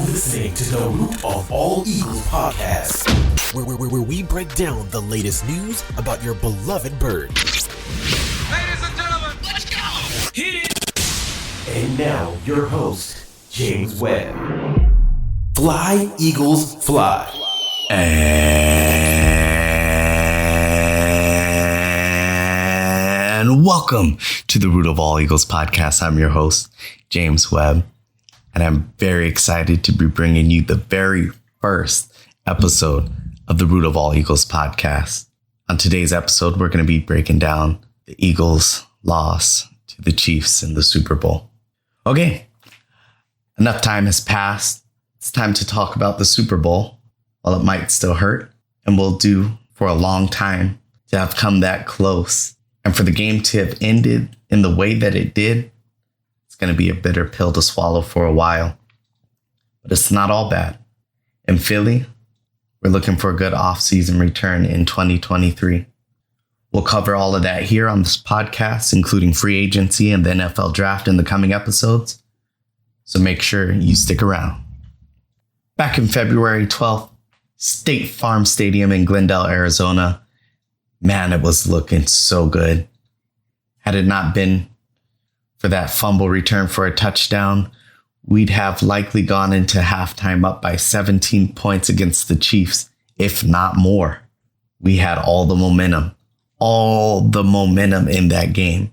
listening to the Root of All Eagles podcast, where we break down the latest news about your beloved bird. Ladies and gentlemen, let's go! Hit it! And now, your host, James Webb. Fly, Eagles, fly. And welcome to the Root of All Eagles podcast. I'm your host, James Webb, and I'm very excited to be bringing you the very first episode of the Root of All Eagles podcast. On today's episode, we're going to be breaking down the Eagles' loss to the Chiefs in the Super Bowl. Okay, enough time has passed. It's time to talk about the Super Bowl. While it might still hurt, and will do for a long time to have come that close, and for the game to have ended in the way that it did, it's going to be a bitter pill to swallow for a while. But it's not all bad. In Philly, we're looking for a good offseason return in 2023. We'll cover all of that here on this podcast, including free agency and the NFL draft in the coming episodes. So make sure you stick around. Back in February 12th, State Farm Stadium in Glendale, Arizona. Man, it was looking so good. Had it not been for that fumble return for a touchdown, we'd have likely gone into halftime up by 17 points against the Chiefs, if not more. We had all the momentum in that game.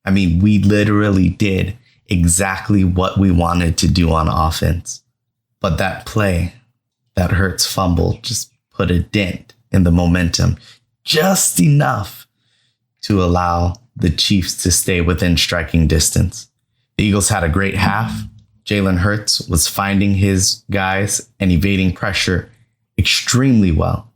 I mean, we literally did exactly what we wanted to do on offense. But that play, that Hurts fumble, just put a dent in the momentum, just enough to allow the Chiefs to stay within striking distance. The Eagles had a great half. Jalen Hurts was finding his guys and evading pressure extremely well.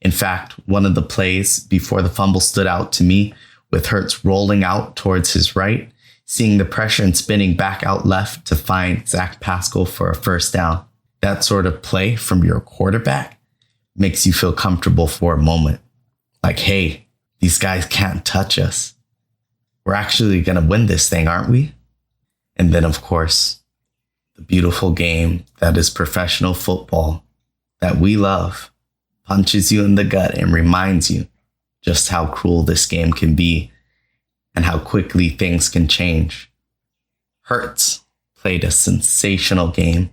In fact, one of the plays before the fumble stood out to me, with Hurts rolling out towards his right, seeing the pressure and spinning back out left to find Zach Pascal for a first down. That sort of play from your quarterback makes you feel comfortable for a moment. Like, hey, these guys can't touch us. We're actually going to win this thing, aren't we? And then, of course, the beautiful game that is professional football that we love punches you in the gut and reminds you just how cruel this game can be and how quickly things can change. Hurts played a sensational game.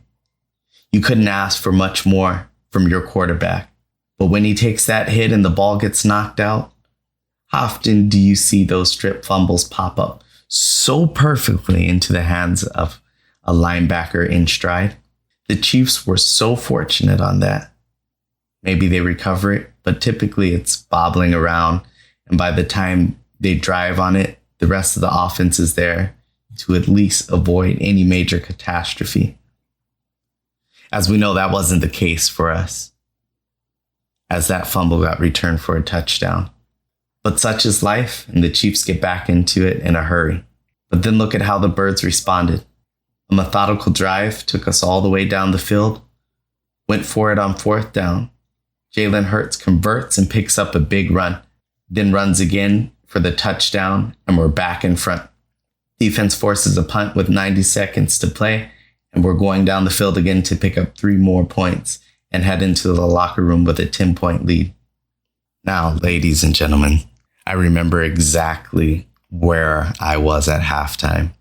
You couldn't ask for much more from your quarterback. But when he takes that hit and the ball gets knocked out, how often do you see those strip fumbles pop up so perfectly into the hands of a linebacker in stride? The Chiefs were so fortunate on that. Maybe they recover it, but typically it's bobbling around. And by the time they drive on it, the rest of the offense is there to at least avoid any major catastrophe. As we know, that wasn't the case for us, as that fumble got returned for a touchdown. But such is life, and the Chiefs get back into it in a hurry. But then look at how the Birds responded. A methodical drive took us all the way down the field, went for it on fourth down. Jalen Hurts converts and picks up a big run, then runs again for the touchdown, and we're back in front. Defense forces a punt with 90 seconds to play, and we're going down the field again to pick up 3 more points and head into the locker room with a 10-point lead. Now, ladies and gentlemen, I remember exactly where I was at halftime.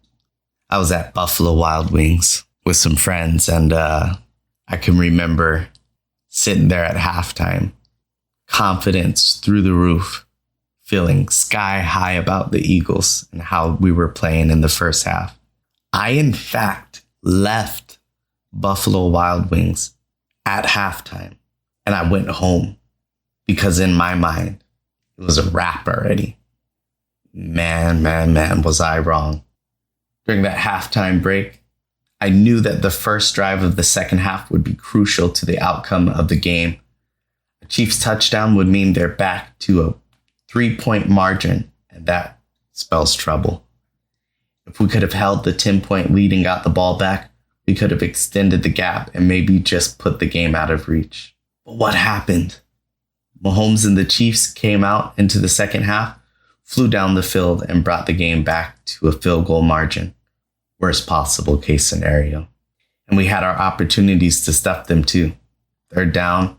I was at Buffalo Wild Wings with some friends, and I can remember sitting there at halftime, confidence through the roof, feeling sky high about the Eagles and how we were playing in the first half. I, in fact, left Buffalo Wild Wings at halftime, and I went home because in my mind, it was a wrap already. Man, was I wrong. During that halftime break, I knew that the first drive of the second half would be crucial to the outcome of the game. A Chiefs touchdown would mean they're back to a 3-point margin, and that spells trouble. If we could have held the 10-point lead and got the ball back, we could have extended the gap and maybe just put the game out of reach. But what happened? Mahomes and the Chiefs came out into the second half, flew down the field, and brought the game back to a field goal margin. Worst possible case scenario. And we had our opportunities to stuff them too. Third down,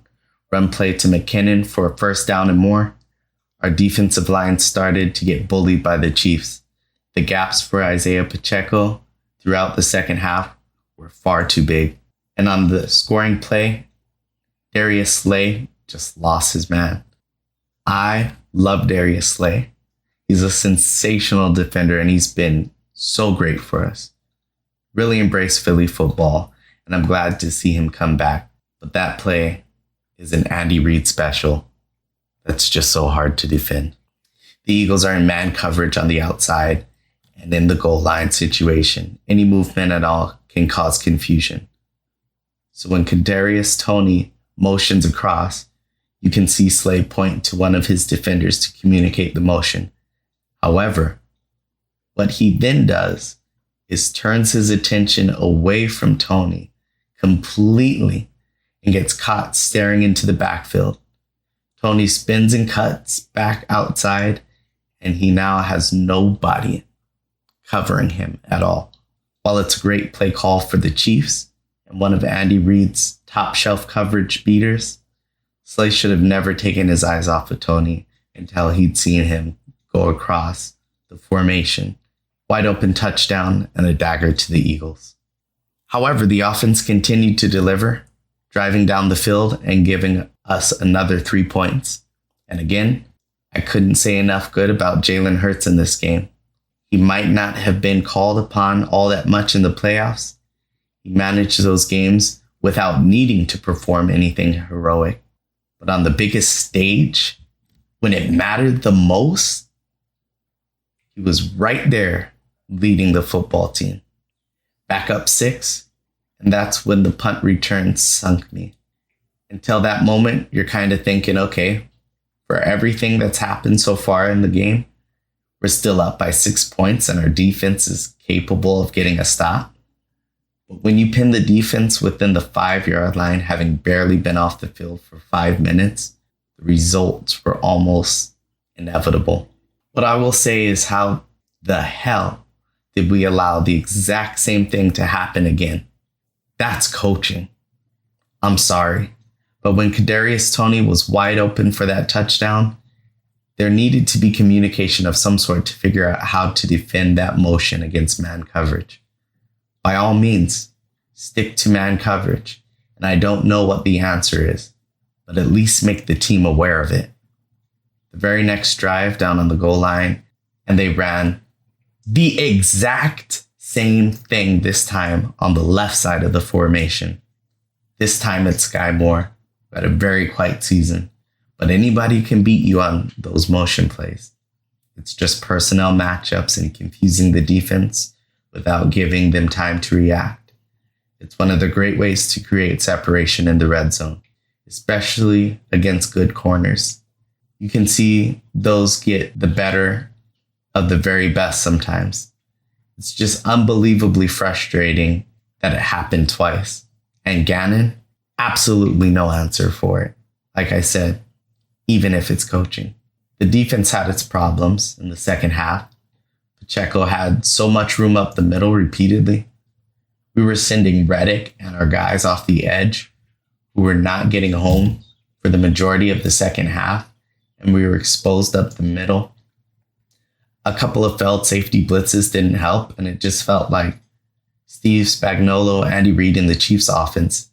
run play to McKinnon for a first down and more. Our defensive line started to get bullied by the Chiefs. The gaps for Isaiah Pacheco throughout the second half were far too big. And on the scoring play, Darius Slay just lost his man. I love Darius Slay. He's a sensational defender and he's been so great for us. Really embraced Philly football, and I'm glad to see him come back. But that play is an Andy Reid special that's just so hard to defend. The Eagles are in man coverage on the outside and in the goal line situation. Any movement at all can cause confusion. So when Kadarius Toney motions across, you can see Slay point to one of his defenders to communicate the motion. However, what he then does is turns his attention away from Toney completely and gets caught staring into the backfield. Toney spins and cuts back outside, and he now has nobody covering him at all. While it's a great play call for the Chiefs and one of Andy Reid's top shelf coverage beaters, Slay should have never taken his eyes off of Toney until he'd seen him go across the formation. Wide open touchdown and a dagger to the Eagles. However, the offense continued to deliver, driving down the field and giving us another 3 points. And again, I couldn't say enough good about Jalen Hurts in this game. He might not have been called upon all that much in the playoffs. He managed those games without needing to perform anything heroic. But on the biggest stage, when it mattered the most, he was right there leading the football team. Back up 6, and that's when the punt return sunk me. Until that moment, you're kind of thinking, okay, for everything that's happened so far in the game, we're still up by 6 points and our defense is capable of getting a stop. But when you pin the defense within the 5-yard line, having barely been off the field for 5 minutes, the results were almost inevitable. What I will say is, how the hell did we allow the exact same thing to happen again? That's coaching. I'm sorry, but when Kadarius Toney was wide open for that touchdown, there needed to be communication of some sort to figure out how to defend that motion against man coverage. By all means, stick to man coverage. And I don't know what the answer is, but at least make the team aware of it. The very next drive down on the goal line, and they ran the exact same thing this time on the left side of the formation. This time it's Sky Moore, who had a very quiet season, but anybody can beat you on those motion plays. It's just personnel matchups and confusing the defense without giving them time to react. It's one of the great ways to create separation in the red zone, especially against good corners. You can see those get the better of the very best sometimes. It's just unbelievably frustrating that it happened twice. And Gannon, absolutely no answer for it. Like I said, even if it's coaching. The defense had its problems in the second half. Pacheco had so much room up the middle repeatedly. We were sending Reddick and our guys off the edge who were not getting home for the majority of the second half, and we were exposed up the middle. A couple of failed safety blitzes didn't help, and it just felt like Steve Spagnuolo, Andy Reid, and the Chiefs offense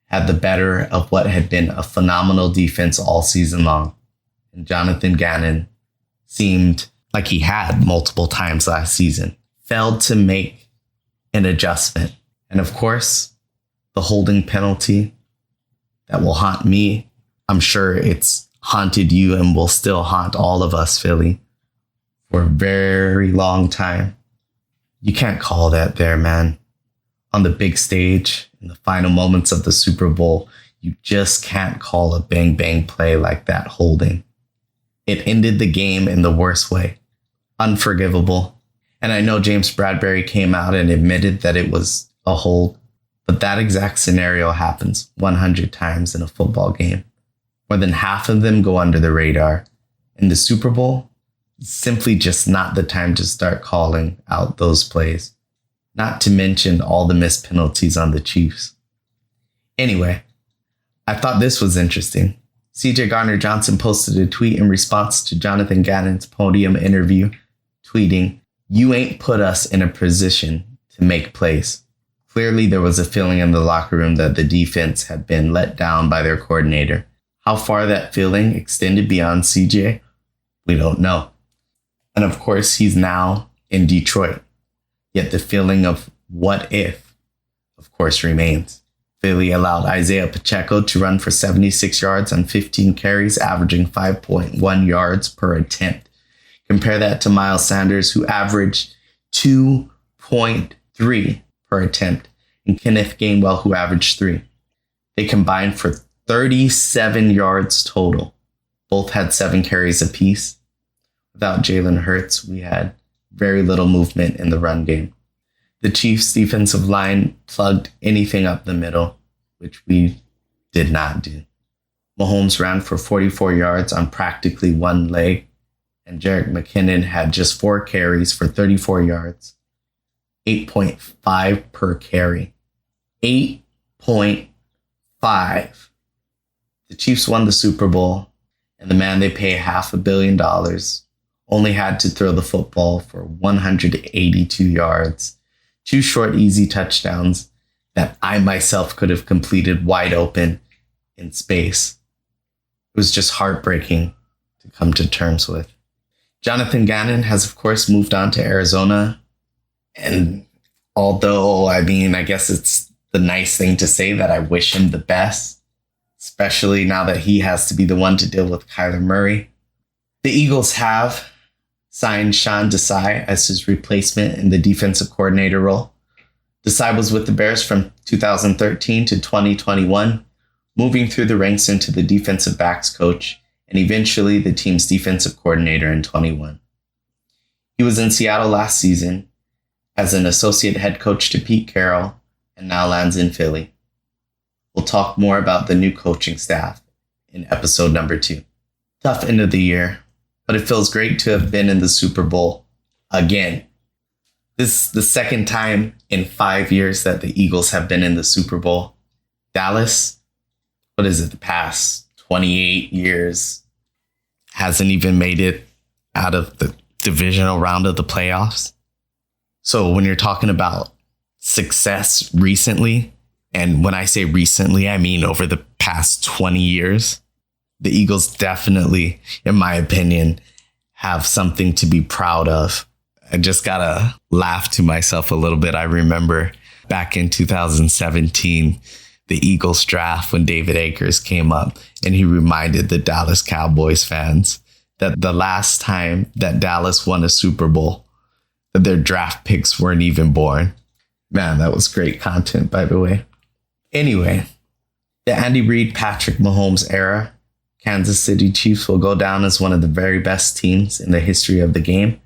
had the better of what had been a phenomenal defense all season long. And Jonathan Gannon seemed like he had multiple times last season, failed to make an adjustment. And of course, the holding penalty that will haunt me. I'm sure it's haunted you and will still haunt all of us, Philly, for a very long time. You can't call that there, man. On the big stage, in the final moments of the Super Bowl, you just can't call a bang-bang play like that holding. It ended the game in the worst way. Unforgivable. And I know James Bradbury came out and admitted that it was a hold, but that exact scenario happens 100 times in a football game. More than half of them go under the radar. In the Super Bowl, it's simply just not the time to start calling out those plays. not to mention all the missed penalties on the Chiefs. Anyway, I thought this was interesting. CJ Gardner-Johnson posted a tweet in response to Jonathan Gannon's podium interview, tweeting, "You ain't put us in a position to make plays." Clearly, there was a feeling in the locker room that the defense had been let down by their coordinator. How far that feeling extended beyond CJ, we don't know. And of course, he's now in Detroit. Yet the feeling of what if, of course, remains. Philly allowed Isaiah Pacheco to run for 76 yards on 15 carries, averaging 5.1 yards per attempt. Compare that to Miles Sanders, who averaged 2.3 per attempt, and Kenneth Gainwell, who averaged 3. They combined for 37 yards total. Both had 7 carries apiece. Without Jalen Hurts, we had very little movement in the run game. The Chiefs' defensive line plugged anything up the middle, which we did not do. Mahomes ran for 44 yards on practically one leg, and Jerick McKinnon had just 4 carries for 34 yards. 8.5 per carry. 8.5. The Chiefs won the Super Bowl, and the man they pay $500 million only had to throw the football for 182 yards. 2 short, easy touchdowns that I myself could have completed wide open in space. It was just heartbreaking to come to terms with. Jonathan Gannon has, of course, moved on to Arizona. And although, I guess it's the nice thing to say that I wish him the best, especially now that he has to be the one to deal with Kyler Murray. The Eagles have signed Sean Desai as his replacement in the defensive coordinator role. Desai was with the Bears from 2013 to 2021, moving through the ranks into the defensive backs coach and eventually the team's defensive coordinator in 21. He was in Seattle last season as an associate head coach to Pete Carroll and now lands in Philly. We'll talk more about the new coaching staff in episode number 2. Tough end of the year, but it feels great to have been in the Super Bowl again. This is the second time in 5 years that the Eagles have been in the Super Bowl. Dallas, the past 28 years, hasn't even made it out of the divisional round of the playoffs. So when you're talking about success recently, and when I say recently, I mean over the past 20 years, the Eagles definitely, in my opinion, have something to be proud of. I just gotta laugh to myself a little bit. I remember back in 2017, the Eagles draft when David Akers came up, and he reminded the Dallas Cowboys fans that the last time that Dallas won a Super Bowl, that their draft picks weren't even born. Man, that was great content, by the way. Anyway, the Andy Reid, Patrick Mahomes era, Kansas City Chiefs will go down as one of the very best teams in the history of the game.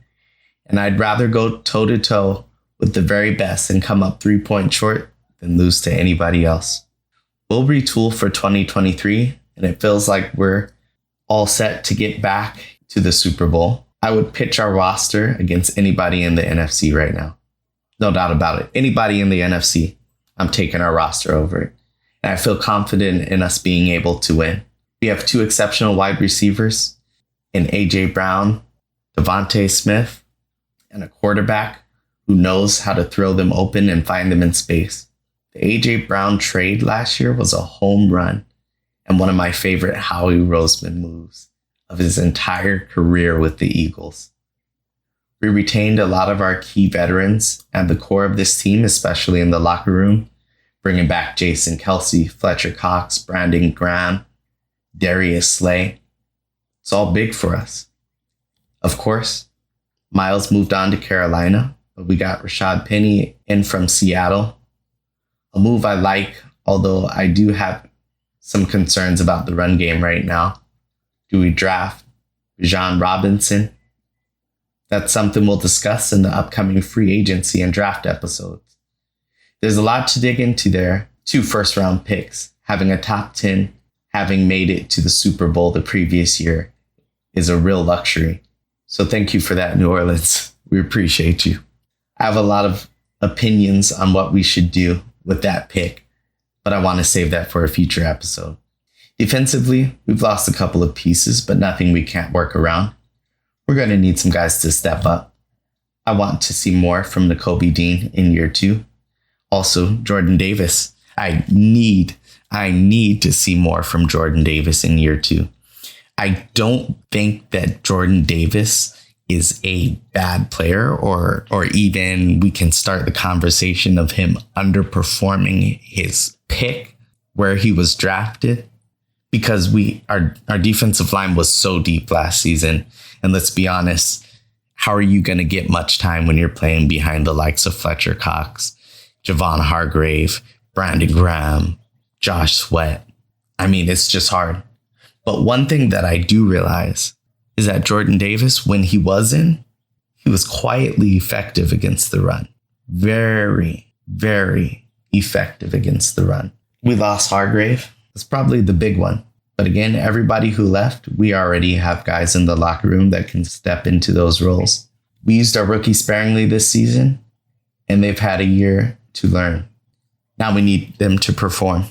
And I'd rather go toe-to-toe with the very best and come up 3 points short than lose to anybody else. We'll retool for 2023, and it feels like we're all set to get back to the Super Bowl. I would pitch our roster against anybody in the NFC right now. No doubt about it. Anybody in the NFC, I'm taking our roster over it. And I feel confident in us being able to win. We have 2 exceptional wide receivers in A.J. Brown, Devontae Smith, and a quarterback who knows how to throw them open and find them in space. The A.J. Brown trade last year was a home run and one of my favorite Howie Roseman moves of his entire career with the Eagles. We retained a lot of our key veterans and the core of this team, especially in the locker room, bringing back Jason Kelce, Fletcher Cox, Brandon Graham, Darius Slay. It's all big for us. Of course, Miles moved on to Carolina, but we got Rashad Penny in from Seattle. A move I like, although I do have some concerns about the run game right now. Do we draft Bijan Robinson? That's something we'll discuss in the upcoming free agency and draft episodes. There's a lot to dig into there. 2 first-round picks, having a top 10, having made it to the Super Bowl the previous year is a real luxury. So thank you for that, New Orleans. We appreciate you. I have a lot of opinions on what we should do with that pick, but I want to save that for a future episode. Defensively, we've lost a couple of pieces, but nothing we can't work around. We're going to need some guys to step up. I want to see more from Nakobe Dean in year 2. Also, Jordan Davis. I need to see more from Jordan Davis in year 2. I don't think that Jordan Davis is a bad player, or even we can start the conversation of him underperforming his pick where he was drafted, because our defensive line was so deep last season. And let's be honest, how are you going to get much time when you're playing behind the likes of Fletcher Cox, Javon Hargrave, Brandon Graham, Josh Sweat? I mean, it's just hard. But one thing that I do realize is that Jordan Davis, when he was in, he was quietly effective against the run. Very, very effective against the run. We lost Hargrave. That's probably the big one. But again, everybody who left, we already have guys in the locker room that can step into those roles. We used our rookies sparingly this season, and they've had a year to learn. Now we need them to perform.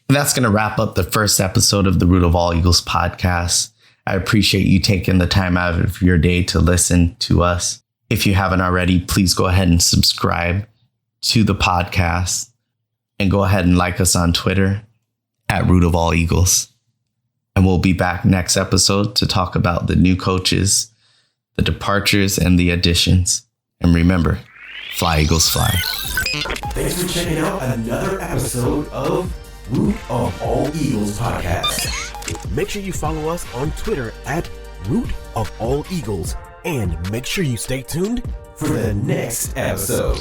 And that's going to wrap up the first episode of the Root of All Eagles podcast. I appreciate you taking the time out of your day to listen to us. If you haven't already, please go ahead and subscribe to the podcast, and go ahead and like us on Twitter at Root of All Eagles. And we'll be back next episode to talk about the new coaches, the departures, and the additions. And remember, fly Eagles fly. Thanks for checking out another episode of Root of All Eagles podcast. Make sure you follow us on Twitter at Root of All Eagles, and make sure you stay tuned for the next episode.